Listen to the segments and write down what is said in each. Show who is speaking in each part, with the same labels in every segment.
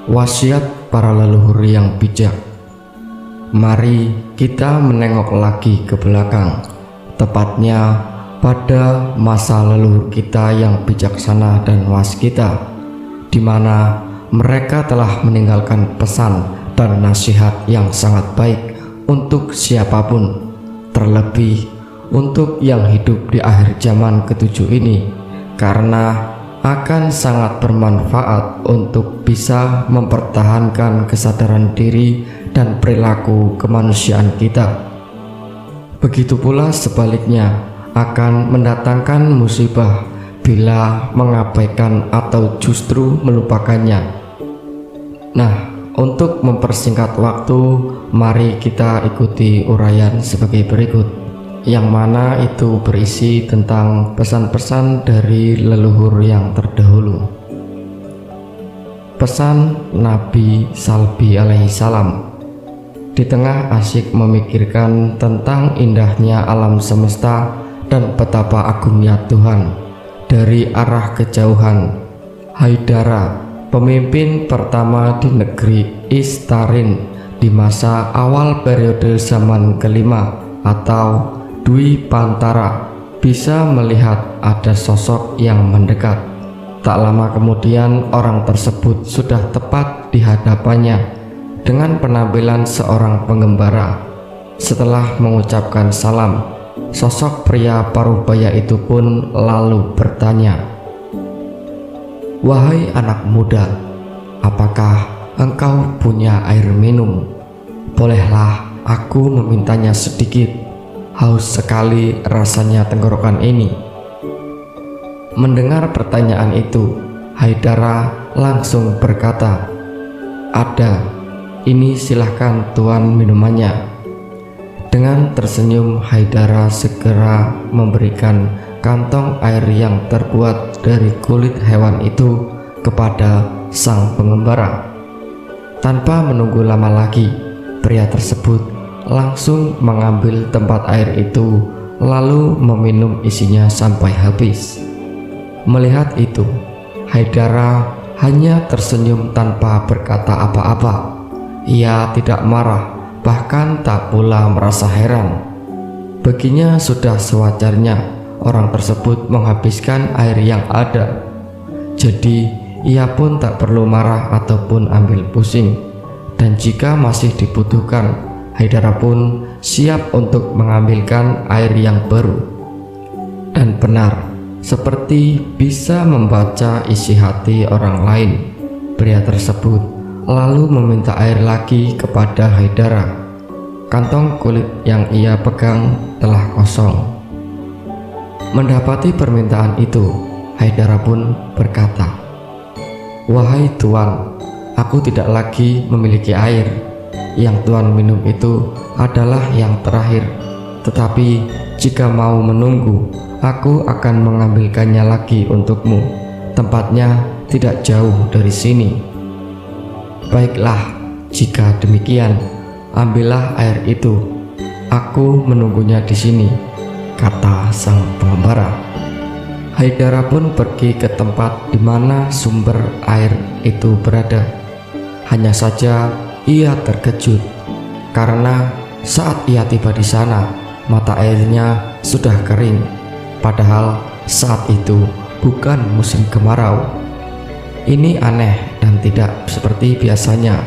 Speaker 1: Wasiat para leluhur yang bijak. Mari kita menengok lagi ke belakang, tepatnya pada masa leluhur kita yang bijaksana dan waskita, di mana mereka telah meninggalkan pesan dan nasihat yang sangat baik untuk siapapun, terlebih untuk yang hidup di akhir zaman ketujuh ini, karena akan sangat bermanfaat untuk bisa mempertahankan kesadaran diri dan perilaku kemanusiaan kita. Begitu pula sebaliknya, akan mendatangkan musibah bila mengabaikan atau justru melupakannya. Nah, untuk mempersingkat waktu, mari kita ikuti uraian sebagai berikut, yang mana itu berisi tentang pesan-pesan dari leluhur yang terdahulu. Pesan Nabi Salbi alaihi salam. Di tengah asyik memikirkan tentang indahnya alam semesta dan betapa agungnya Tuhan, dari arah kejauhan, Haidara, pemimpin pertama di negeri Istarin di masa awal periode zaman kelima atau Dwi Pantara, bisa melihat ada sosok yang mendekat. Tak lama kemudian orang tersebut sudah tepat di hadapannya dengan penampilan seorang pengembara. Setelah mengucapkan salam, sosok pria parubaya itu pun lalu bertanya, "Wahai anak muda, apakah engkau punya air minum? Bolehlah aku memintanya sedikit. Haus sekali rasanya tenggorokan ini." Mendengar pertanyaan itu, Haidara langsung berkata, "Ada, ini silahkan tuan minumannya." Dengan tersenyum, Haidara segera memberikan kantong air yang terbuat dari kulit hewan itu kepada sang pengembara. Tanpa menunggu lama lagi, pria tersebut langsung mengambil tempat air itu lalu meminum isinya sampai habis. Melihat itu, Haidara hanya tersenyum tanpa berkata apa-apa. Ia tidak marah, bahkan tak pula merasa heran. Baginya sudah sewajarnya orang tersebut menghabiskan air yang ada. Jadi ia pun tak perlu marah ataupun ambil pusing. Dan jika masih dibutuhkan, Haidara pun siap untuk mengambilkan air yang baru. Dan benar, seperti bisa membaca isi hati orang lain, pria tersebut lalu meminta air lagi kepada Haidara. Kantong kulit yang ia pegang telah kosong. Mendapati permintaan itu, Haidara pun berkata, "Wahai tuan, aku tidak lagi memiliki air. Yang tuan minum itu adalah yang terakhir. Tetapi jika mau menunggu, aku akan mengambilkannya lagi untukmu. Tempatnya tidak jauh dari sini." "Baiklah, jika demikian, ambillah air itu. Aku menunggunya di sini," kata sang pengembara. Haidara pun pergi ke tempat di mana sumber air itu berada. Hanya saja ia terkejut karena saat ia tiba di sana, mata airnya sudah kering, padahal saat itu bukan musim kemarau. Ini aneh dan tidak seperti biasanya.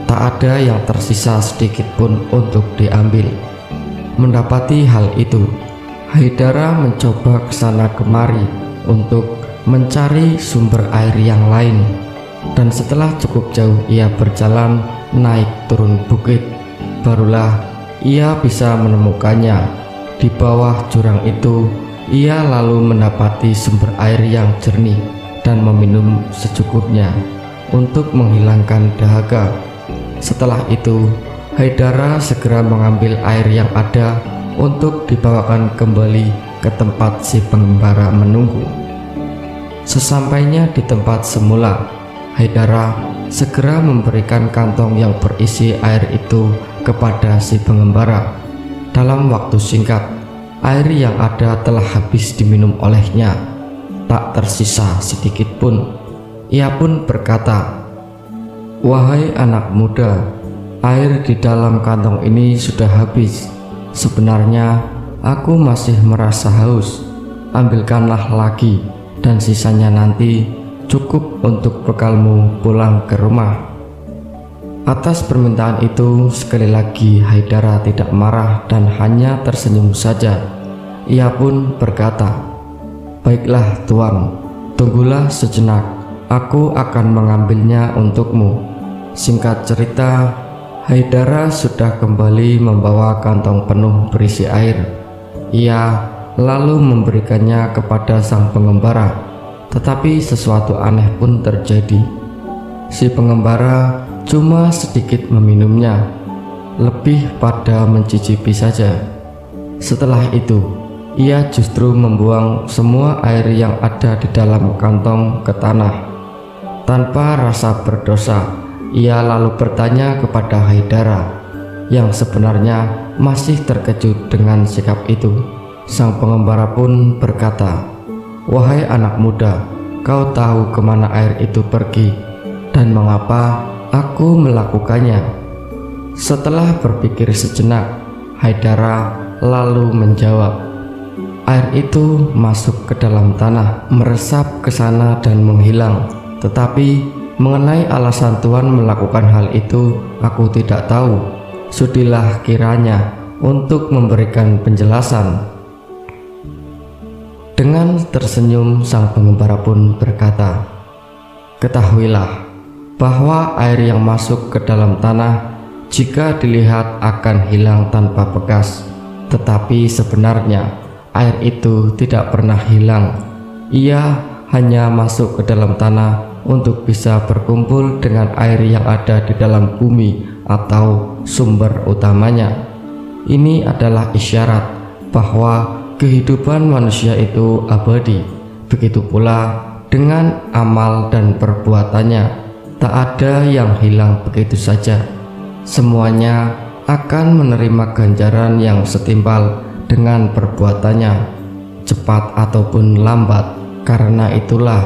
Speaker 1: Tak ada yang tersisa sedikit pun untuk diambil. Mendapati hal itu, Haidara mencoba kesana kemari untuk mencari sumber air yang lain. Dan setelah cukup jauh ia berjalan naik turun bukit, barulah ia bisa menemukannya. Di bawah jurang itu, ia lalu mendapati sumber air yang jernih dan meminum secukupnya untuk menghilangkan dahaga. Setelah itu, Haidara segera mengambil air yang ada untuk dibawakan kembali ke tempat si pengembara menunggu. Sesampainya di tempat semula, Haidara segera memberikan kantong yang berisi air itu kepada si pengembara. Dalam waktu singkat, air yang ada telah habis diminum olehnya, tak tersisa sedikit pun. Ia pun berkata, "Wahai anak muda, air di dalam kantong ini sudah habis. Sebenarnya aku masih merasa haus. Ambilkanlah lagi, dan sisanya nanti cukup untuk bekalmu pulang ke rumah." Atas permintaan itu, sekali lagi Haidara tidak marah dan hanya tersenyum saja. Ia pun berkata, "Baiklah Tuan, tunggulah sejenak, aku akan mengambilnya untukmu." Singkat cerita, Haidara sudah kembali membawa kantong penuh berisi air. Ia lalu memberikannya kepada sang pengembara, tetapi sesuatu aneh pun terjadi. Si pengembara cuma sedikit meminumnya, lebih pada mencicipi saja. Setelah itu, ia justru membuang semua air yang ada di dalam kantong ke tanah. Tanpa rasa berdosa, ia lalu bertanya kepada Haidara, yang sebenarnya masih terkejut dengan sikap itu. Sang pengembara pun berkata, "Wahai anak muda, kau tahu kemana air itu pergi dan mengapa aku melakukannya?" Setelah berpikir sejenak, Haidara lalu menjawab, "Air itu masuk ke dalam tanah, meresap ke sana dan menghilang. Tetapi mengenai alasan Tuhan melakukan hal itu, aku tidak tahu. Sudilah kiranya untuk memberikan penjelasan." Dengan tersenyum, sang pengembara pun berkata, "Ketahuilah bahwa air yang masuk ke dalam tanah jika dilihat akan hilang tanpa bekas, tetapi sebenarnya air itu tidak pernah hilang. Ia hanya masuk ke dalam tanah untuk bisa berkumpul dengan air yang ada di dalam bumi atau sumber utamanya. Ini adalah isyarat bahwa kehidupan manusia itu abadi. Begitu pula dengan amal dan perbuatannya, tak ada yang hilang begitu saja. Semuanya akan menerima ganjaran yang setimpal dengan perbuatannya, cepat ataupun lambat. Karena itulah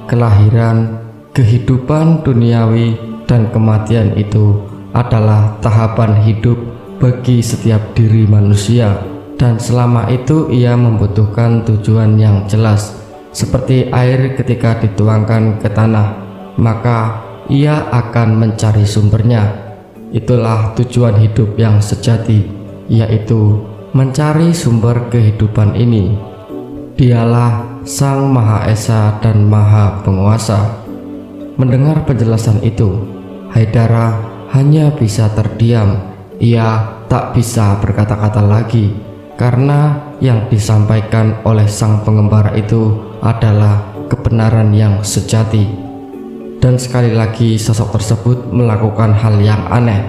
Speaker 1: kelahiran, kehidupan duniawi, dan kematian itu adalah tahapan hidup bagi setiap diri manusia. Dan selama itu ia membutuhkan tujuan yang jelas. Seperti air ketika dituangkan ke tanah, maka ia akan mencari sumbernya. Itulah tujuan hidup yang sejati, yaitu mencari sumber kehidupan ini. Dialah Sang Maha Esa dan Maha Penguasa. Mendengar penjelasan itu, Haidara hanya bisa terdiam. Ia tak bisa berkata-kata lagi, karena yang disampaikan oleh sang pengembara itu adalah kebenaran yang sejati. Dan sekali lagi sosok tersebut melakukan hal yang aneh.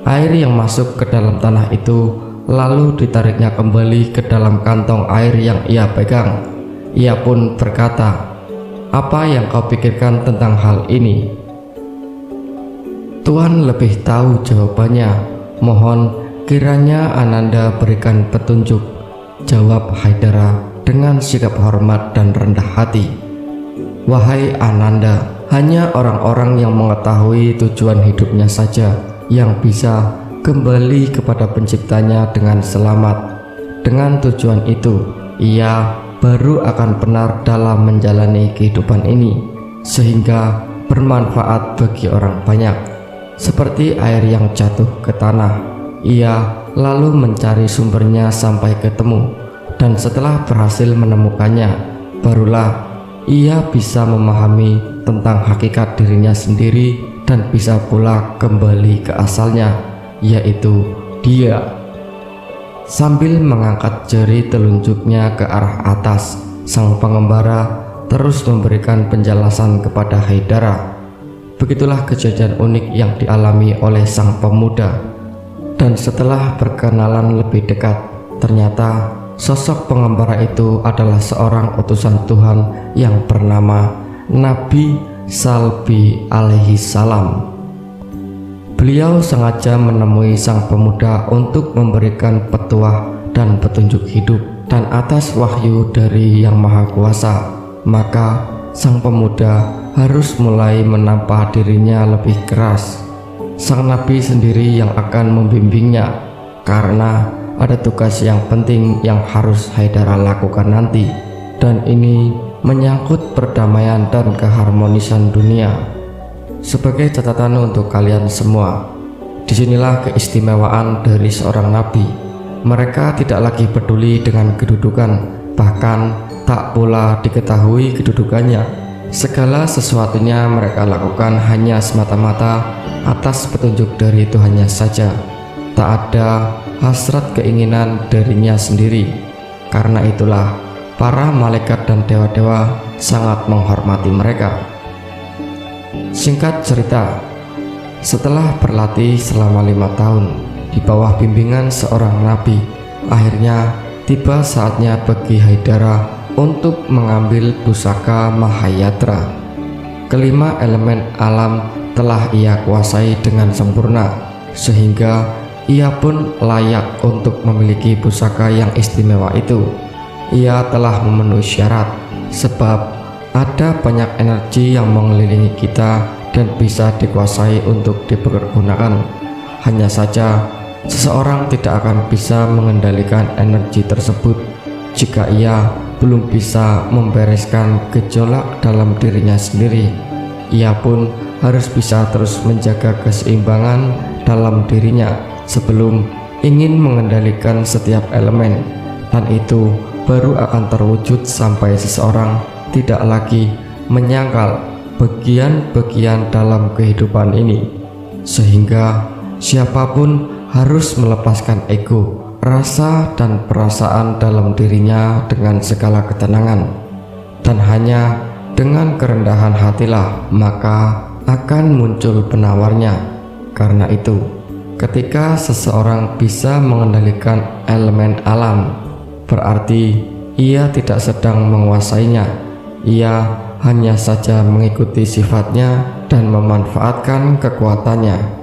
Speaker 1: Air yang masuk ke dalam tanah itu lalu ditariknya kembali ke dalam kantong air yang ia pegang. Ia pun berkata, "Apa yang kau pikirkan tentang hal ini?" "Tuhan lebih tahu jawabannya. Mohon kiranya Ananda berikan petunjuk," jawab Haidara dengan sikap hormat dan rendah hati. "Wahai Ananda, hanya orang-orang yang mengetahui tujuan hidupnya saja yang bisa kembali kepada penciptanya dengan selamat. Dengan tujuan itu, ia baru akan benar dalam menjalani kehidupan ini, sehingga bermanfaat bagi orang banyak. Seperti air yang jatuh ke tanah, ia lalu mencari sumbernya sampai ketemu, dan setelah berhasil menemukannya, barulah ia bisa memahami tentang hakikat dirinya sendiri dan bisa pula kembali ke asalnya, yaitu dia." Sambil mengangkat jari telunjuknya ke arah atas, sang pengembara terus memberikan penjelasan kepada Haidara. Begitulah kejadian unik yang dialami oleh sang pemuda. Dan setelah berkenalan lebih dekat, ternyata sosok pengembara itu adalah seorang utusan Tuhan yang bernama Nabi Salbi alaihi salam. Beliau sengaja menemui sang pemuda untuk memberikan petuah dan petunjuk hidup, dan atas wahyu dari Yang Maha Kuasa, maka sang pemuda harus mulai menampa dirinya lebih keras. Sang nabi sendiri yang akan membimbingnya, karena ada tugas yang penting yang harus Haidara lakukan nanti, dan ini menyangkut perdamaian dan keharmonisan dunia. Sebagai catatan untuk kalian semua, disinilah keistimewaan dari seorang nabi. Mereka tidak lagi peduli dengan kedudukan, bahkan tak pula diketahui kedudukannya. Segala sesuatunya mereka lakukan hanya semata-mata atas petunjuk dari Tuhannya saja. Tak ada hasrat keinginan dirinya sendiri. Karena itulah para malaikat dan dewa-dewa sangat menghormati mereka. Singkat cerita, setelah berlatih selama 5 tahun di bawah bimbingan seorang nabi, akhirnya tiba saatnya bagi Haidara untuk mengambil pusaka Mahayadra. Kelima elemen alam telah ia kuasai dengan sempurna, sehingga ia pun layak untuk memiliki pusaka yang istimewa itu. Ia telah memenuhi syarat, sebab ada banyak energi yang mengelilingi kita dan bisa dikuasai untuk dipergunakan. Hanya saja seseorang tidak akan bisa mengendalikan energi tersebut jika ia belum bisa membereskan gejolak dalam dirinya sendiri. Ia pun harus bisa terus menjaga keseimbangan dalam dirinya sebelum ingin mengendalikan setiap elemen, dan itu baru akan terwujud sampai seseorang tidak lagi menyangkal bagian-bagian dalam kehidupan ini, sehingga siapapun harus melepaskan ego, rasa dan perasaan dalam dirinya dengan segala ketenangan, dan hanya dengan kerendahan hatilah maka akan muncul penawarnya. Karena itu, ketika seseorang bisa mengendalikan elemen alam, berarti ia tidak sedang menguasainya. Ia hanya saja mengikuti sifatnya dan memanfaatkan kekuatannya.